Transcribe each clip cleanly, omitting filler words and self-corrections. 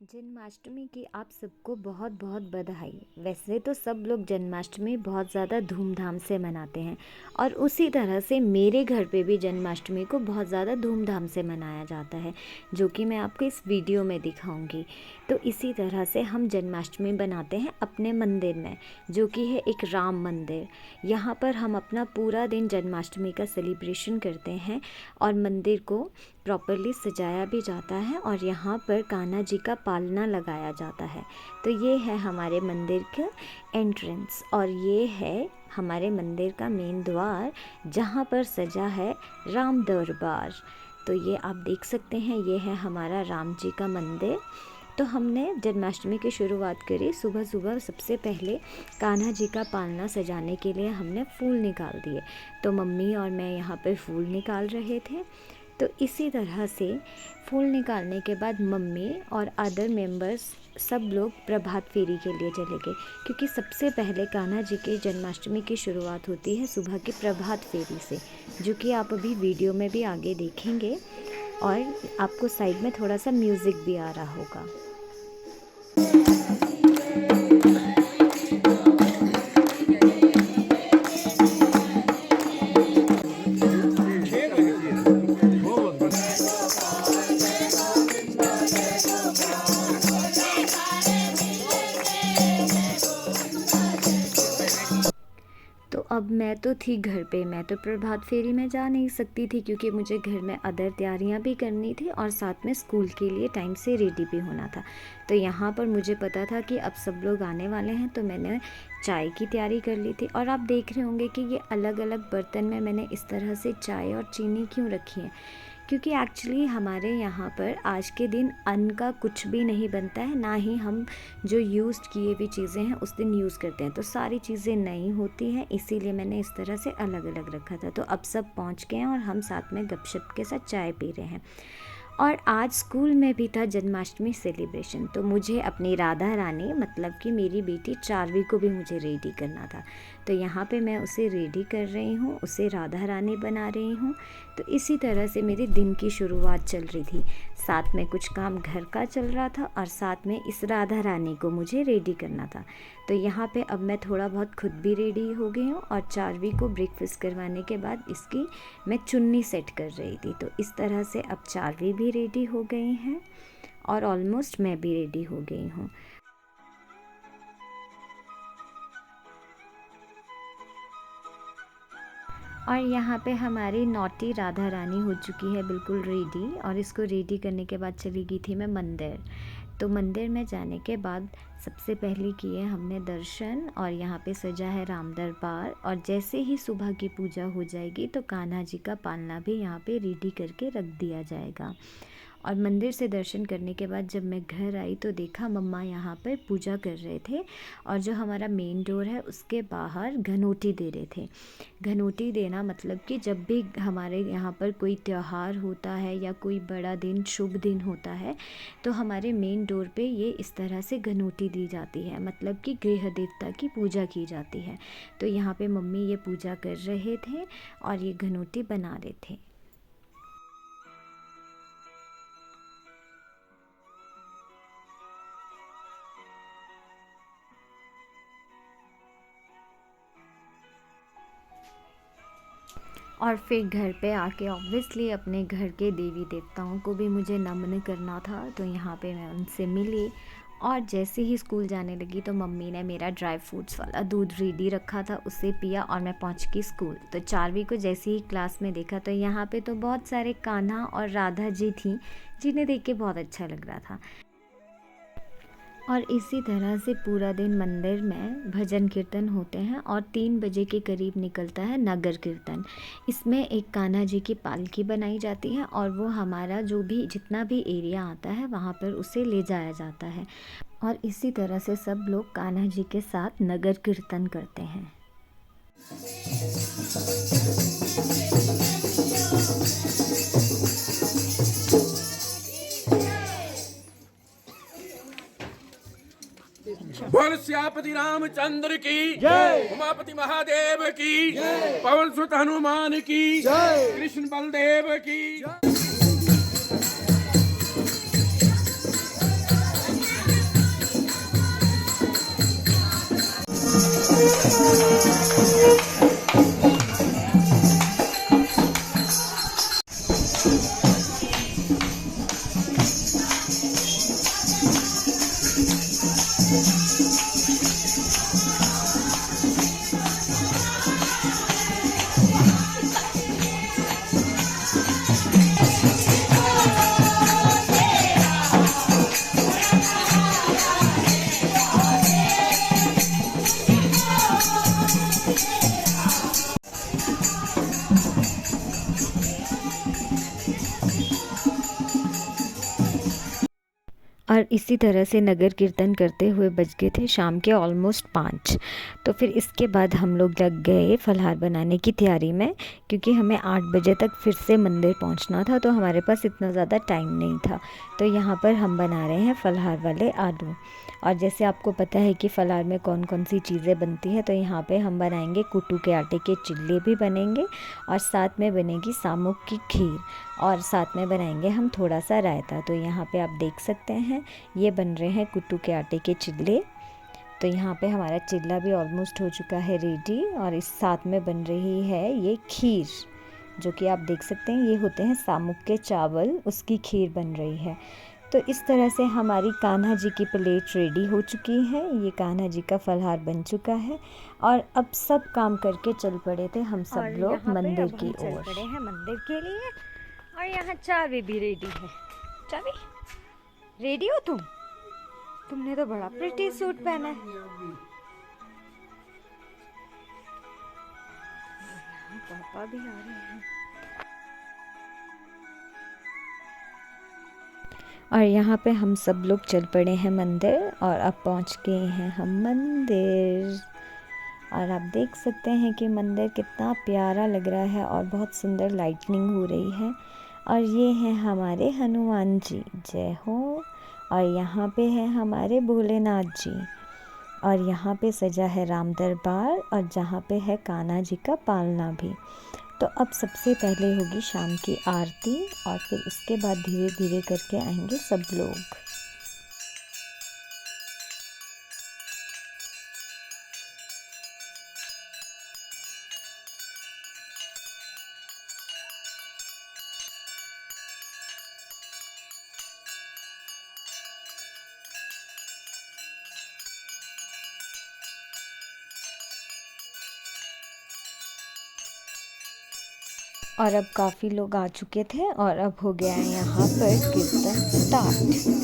जन्माष्टमी की आप सबको बहुत बहुत बधाई। वैसे तो सब लोग जन्माष्टमी बहुत ज़्यादा धूमधाम से मनाते हैं और उसी तरह से मेरे घर पे भी जन्माष्टमी को बहुत ज़्यादा धूमधाम से मनाया जाता है, जो कि मैं आपको इस वीडियो में दिखाऊंगी। तो इसी तरह से हम जन्माष्टमी बनाते हैं अपने मंदिर में, जो कि है एक राम मंदिर। यहाँ पर हम अपना पूरा दिन जन्माष्टमी का सेलिब्रेशन करते हैं और मंदिर को प्रॉपरली सजाया भी जाता है और यहाँ पर कान्हा जी का पालना लगाया जाता है। तो ये है हमारे मंदिर का एंट्रेंस और ये है हमारे मंदिर का मेन द्वार, जहाँ पर सजा है राम दरबार। तो ये आप देख सकते हैं, ये है हमारा राम जी का मंदिर। तो हमने जन्माष्टमी की शुरुआत करी सुबह सुबह। सबसे पहले कान्हा जी का पालना सजाने के लिए हमने फूल निकाल दिए। तो मम्मी और मैं यहाँ पे फूल निकाल रहे थे। तो इसी तरह से फूल निकालने के बाद मम्मी और अदर मेंबर्स सब लोग प्रभात फेरी के लिए चले गए, क्योंकि सबसे पहले कान्हा जी की जन्माष्टमी की शुरुआत होती है सुबह की प्रभात फेरी से, जो कि आप अभी वीडियो में भी आगे देखेंगे और आपको साइड में थोड़ा सा म्यूज़िक भी आ रहा होगा। तो अब मैं तो थी घर पे, मैं तो प्रभात फेरी में जा नहीं सकती थी, क्योंकि मुझे घर में अदर तैयारियां भी करनी थी और साथ में स्कूल के लिए टाइम से रेडी भी होना था। तो यहाँ पर मुझे पता था कि अब सब लोग आने वाले हैं, तो मैंने चाय की तैयारी कर ली थी। और आप देख रहे होंगे कि ये अलग अलग बर्तन में मैंने इस तरह से चाय और चीनी क्यों रखी है, क्योंकि एक्चुअली हमारे यहाँ पर आज के दिन अन्न का कुछ भी नहीं बनता है, ना ही हम जो यूज़ किए हुई चीज़ें हैं उस दिन यूज़ करते हैं। तो सारी चीज़ें नई होती हैं, इसीलिए मैंने इस तरह से अलग अलग रखा था। तो अब सब पहुँच गए हैं और हम साथ में गपशप के साथ चाय पी रहे हैं। और आज स्कूल में भी था जन्माष्टमी सेलिब्रेशन, तो मुझे अपनी राधा रानी, मतलब कि मेरी बेटी चारवी को भी मुझे रेडी करना था। तो यहाँ पे मैं उसे रेडी कर रही हूँ, उसे राधा रानी बना रही हूँ। तो इसी तरह से मेरे दिन की शुरुआत चल रही थी। साथ में कुछ काम घर का चल रहा था और साथ में इस राधा रानी को मुझे रेडी करना था। तो यहाँ पे अब मैं थोड़ा बहुत खुद भी रेडी हो गई हूँ और चारवी को ब्रेकफास्ट करवाने के बाद इसकी मैं चुन्नी सेट कर रही थी। तो इस तरह से अब चारवी भी रेडी हो गई हैं और ऑलमोस्ट मैं भी रेडी हो गई हूँ। और यहाँ पे हमारी नॉटी राधा रानी हो चुकी है बिल्कुल रेडी, और इसको रेडी करने के बाद चली गई थी मैं मंदिर। तो मंदिर में जाने के बाद सबसे पहले किए हमने दर्शन और यहाँ पे सजा है राम दरबार। और जैसे ही सुबह की पूजा हो जाएगी तो कान्हा जी का पालना भी यहाँ पे रेडी करके रख दिया जाएगा। और मंदिर से दर्शन करने के बाद जब मैं घर आई तो देखा मम्मा यहाँ पर पूजा कर रहे थे और जो हमारा मेन डोर है उसके बाहर घनोटी दे रहे थे। घनोटी देना मतलब कि जब भी हमारे यहाँ पर कोई त्यौहार होता है या कोई बड़ा दिन, शुभ दिन होता है, तो हमारे मेन डोर पे ये इस तरह से घनोटी दी जाती है, मतलब कि गृह देवता की पूजा की जाती है। तो यहाँ पे मम्मी ये पूजा कर रहे थे और ये घनोटी बना रहे थे। और फिर घर पे आके ऑब्वियसली अपने घर के देवी देवताओं को भी मुझे नमन करना था, तो यहाँ पे मैं उनसे मिली। और जैसे ही स्कूल जाने लगी तो मम्मी ने मेरा ड्राई फ्रूट्स वाला दूध रेडी रखा था, उसे पिया और मैं पहुँच गई स्कूल। तो चारवी को जैसे ही क्लास में देखा तो यहाँ पे तो बहुत सारे कान्हा और राधा जी थी, जिन्हें देख के बहुत अच्छा लग रहा था। और इसी तरह से पूरा दिन मंदिर में भजन कीर्तन होते हैं और 3 बजे के करीब निकलता है नगर कीर्तन। इसमें एक कान्हा जी की पालकी बनाई जाती है और वो हमारा जो भी जितना भी एरिया आता है वहाँ पर उसे ले जाया जाता है। और इसी तरह से सब लोग कान्हा जी के साथ नगर कीर्तन करते हैं। बोल श्यापति रामचंद्र की जय, उमापति महादेव की जय, पवन सुत हनुमान की जय, कृष्ण बलदेव की जय। और इसी तरह से नगर कीर्तन करते हुए बज गए थे शाम के ऑलमोस्ट 5। तो फिर इसके बाद हम लोग लग गए फलाहार बनाने की तैयारी में, क्योंकि हमें 8 बजे तक फिर से मंदिर पहुंचना था, तो हमारे पास इतना ज़्यादा टाइम नहीं था। तो यहाँ पर हम बना रहे हैं फलाहार वाले आलू। और जैसे आपको पता है कि फलाहार में कौन कौन सी चीज़ें बनती है, तो यहाँ पे हम बनाएंगे कुट्टू के आटे के चिल्ले भी बनेंगे, और साथ में बनेगी सामुक की खीर, और साथ में बनाएंगे हम थोड़ा सा रायता। तो यहाँ पे आप देख सकते हैं ये बन रहे हैं कुट्टू के आटे के चिल्ले। तो यहाँ पे हमारा चिल्ला भी ऑलमोस्ट हो चुका है रेडी, और इस साथ में बन रही है ये खीर, जो कि आप देख सकते हैं ये होते हैं सामुक के चावल, उसकी खीर बन रही है। तो इस तरह से हमारी कान्हा जी की प्लेट रेडी हो चुकी है। ये कान्हा जी का फलाहार बन चुका है, और अब सब काम करके चल पड़े थे हम सब लोग मंदिर की ओर। चल पड़े हैं मंदिर के लिए, और यहाँ चाबी भी रेडी है। चाबी रेडी हो तुम? तुमने तो बड़ा प्रिटी सूट पहना है। पापा भी आ रहे हैं। और यहाँ पे हम सब लोग चल पड़े हैं मंदिर, और अब पहुँच गए हैं हम मंदिर। और आप देख सकते हैं कि मंदिर कितना प्यारा लग रहा है, और बहुत सुंदर लाइटनिंग हो रही है। और ये हैं हमारे हनुमान जी, जय हो। और यहाँ पे है हमारे भोलेनाथ जी, और यहाँ पे सजा है राम दरबार, और जहाँ पे है कान्हा जी का पालना भी। तो अब सबसे पहले होगी शाम की आरती, और फिर इसके बाद धीरे धीरे करके आएंगे सब लोग। और अब काफ़ी लोग आ चुके थे, और अब हो गया है यहाँ पर कीर्तन स्टार्ट।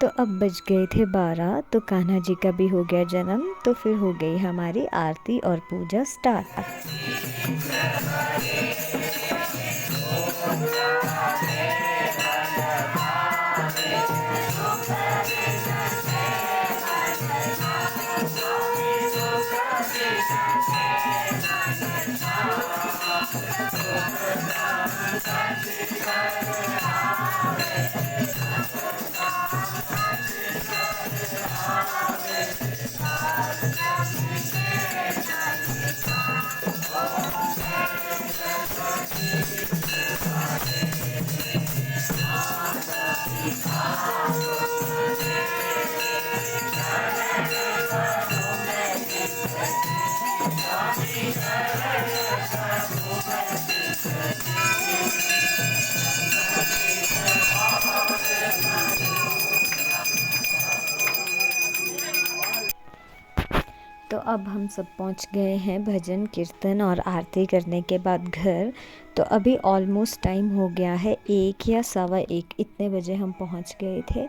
तो अब बज गए थे 12, तो कान्हा जी का भी हो गया जन्म। तो फिर हो गई हमारी आरती और पूजा स्टार्ट। अब हम सब पहुंच गए हैं भजन कीर्तन और आरती करने के बाद घर। तो अभी ऑलमोस्ट टाइम हो गया है 1 या 1:15 इतने बजे हम पहुंच गए थे।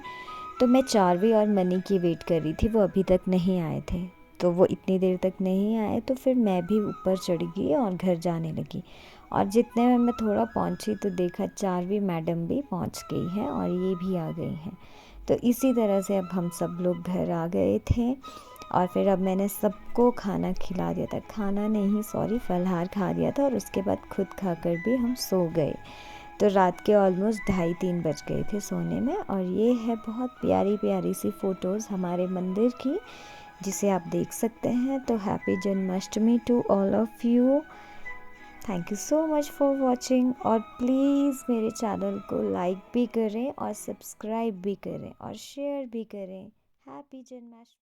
तो मैं चारवी और मनी की वेट कर रही थी, वो अभी तक नहीं आए थे। तो वो इतनी देर तक नहीं आए तो फिर मैं भी ऊपर चढ़ गई और घर जाने लगी। और जितने में मैं थोड़ा पहुंची तो देखा चारवी मैडम भी पहुंच गई है और ये भी आ गई हैं। तो इसी तरह से अब हम सब लोग घर आ गए थे और फिर अब मैंने सबको खाना खिला दिया था, खाना नहीं सॉरी फलहार खा दिया था और उसके बाद खुद खाकर भी हम सो गए। तो रात के ऑलमोस्ट 2:30-3 बज गए थे सोने में। और ये है बहुत प्यारी प्यारी सी फ़ोटोज़ हमारे मंदिर की, जिसे आप देख सकते हैं। तो happy Janmashtami to all of you. Thank you so much for watching. और प्लीज़ मेरे चैनल को लाइक भी करें और सब्सक्राइब भी करें और शेयर भी करें। हैप्पी जन्माष्टमी।